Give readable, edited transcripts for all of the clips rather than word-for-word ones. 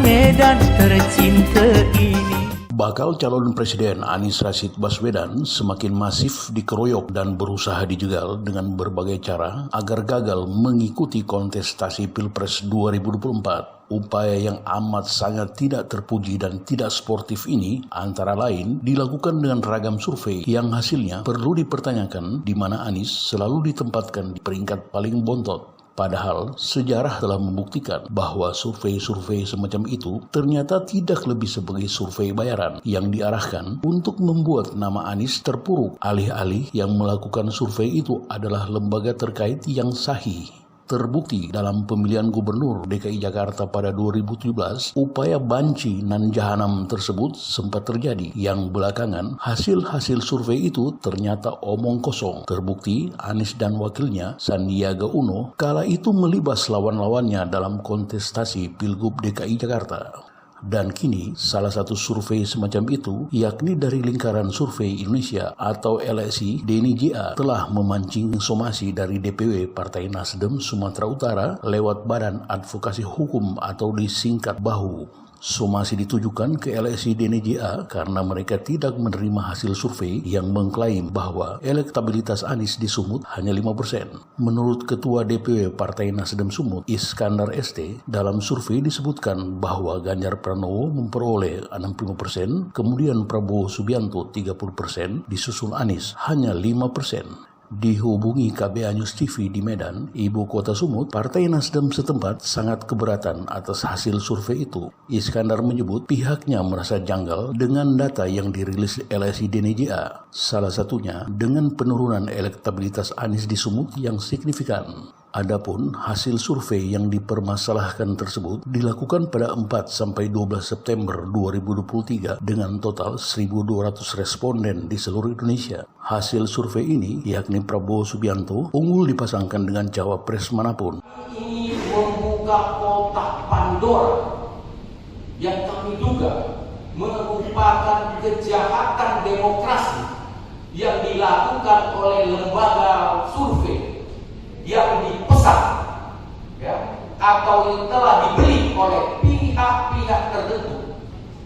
Medan tercinta ini. Bakal calon Presiden Anies Rashid Baswedan semakin masif dikeroyok dan berusaha dijegal dengan berbagai cara agar gagal mengikuti kontestasi Pilpres 2024. Upaya yang amat sangat tidak terpuji dan tidak sportif ini antara lain dilakukan dengan ragam survei yang hasilnya perlu dipertanyakan di mana Anies selalu ditempatkan di peringkat paling bontot. Padahal sejarah telah membuktikan bahwa survei-survei semacam itu ternyata tidak lebih sebagai survei bayaran yang diarahkan untuk membuat nama Anies terpuruk, alih-alih yang melakukan survei itu adalah lembaga terkait yang sahih. Terbukti dalam pemilihan gubernur DKI Jakarta pada 2017, upaya banci nan jahanam tersebut sempat terjadi, yang belakangan hasil-hasil survei itu ternyata omong kosong. Terbukti Anies dan wakilnya Sandiaga Uno kala itu melibas lawan-lawannya dalam kontestasi Pilgub DKI Jakarta. Dan kini salah satu survei semacam itu, yakni dari Lingkaran Survei Indonesia atau LSI, Denny JA telah memancing somasi dari DPW Partai Nasdem Sumatera Utara lewat Badan Advokasi Hukum atau disingkat BAHU. Somasi ditujukan ke LSI Denny JA karena mereka tidak menerima hasil survei yang mengklaim bahwa elektabilitas Anies di Sumut hanya 5%. Menurut Ketua DPW Partai Nasdem Sumut, Iskandar ST, dalam survei disebutkan bahwa Ganjar Pranowo memperoleh 65%, kemudian Prabowo Subianto 30%, disusul Anies hanya 5%. Dihubungi KBA News TV di Medan, ibu kota Sumut, Partai Nasdem setempat sangat keberatan atas hasil survei itu. Iskandar menyebut pihaknya merasa janggal dengan data yang dirilis LSI Denny JA, salah satunya dengan penurunan elektabilitas Anies di Sumut yang signifikan. Adapun hasil survei yang dipermasalahkan tersebut dilakukan pada 4-12 September 2023 dengan total 1.200 responden di seluruh Indonesia. Hasil survei ini, yakni Prabowo Subianto, unggul dipasangkan dengan cawapres manapun. Ini membuka kotak Pandora yang kami duga merupakan kejahatan demokrasi yang dilakukan oleh lembaga survei yang dipesan, atau yang telah dibeli oleh pihak-pihak tertentu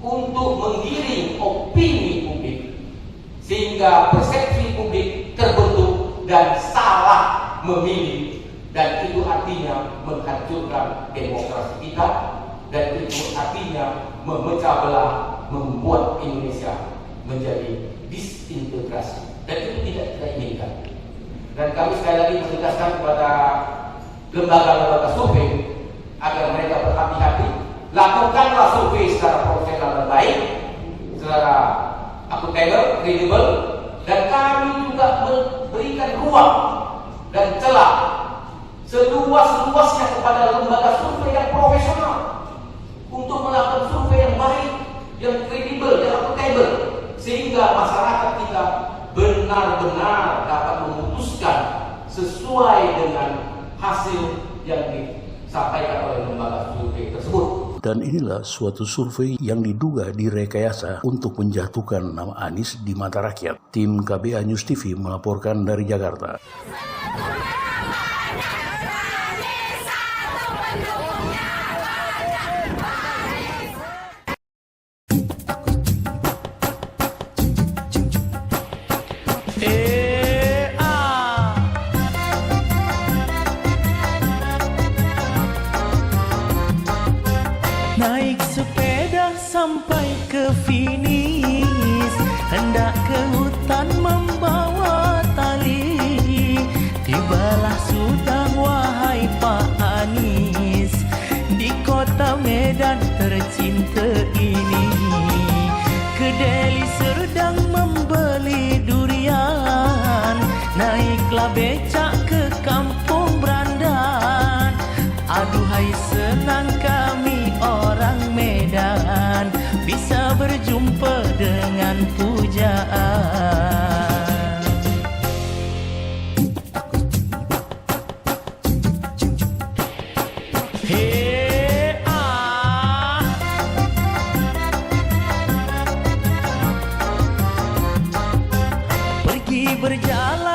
untuk menggiring opini publik sehingga persepsi publik terbentuk dan salah memilih, dan itu artinya menghancurkan demokrasi kita, dan itu artinya memecah belah, membuat Indonesia menjadi disintegrasi, dan itu tidak kita inginkan. Dan kami sekali lagi menegaskan kepada lembaga-lembaga survei agar mereka berhati-hati, lakukanlah survei secara profesional dan baik, secara akuntabel, kredibel, dan kami juga memberikan ruang dan celah seluas-luasnya kepada lembaga survei yang profesional untuk melakukan survei yang baik, yang kredibel, yang akuntabel, sehingga masyarakat kita benar-benar dapat memutuskan sesuai dengan hasil yang disampaikan oleh lembaga survei tersebut. Dan inilah suatu survei yang diduga direkayasa untuk menjatuhkan nama Anies di mata rakyat. Tim KBA News TV melaporkan dari Jakarta. Naik sepeda sampai ke finish, hendak ke hutan membawa tali. Tibalah sudah wahai Pak Anies di kota Medan tercinta ini. Ke Deli Serdang membeli durian, naiklah becak ke Kampung Brandan. Aduhai senang kami orang Medan bisa berjumpa dengan pujaan. Pergi berjalan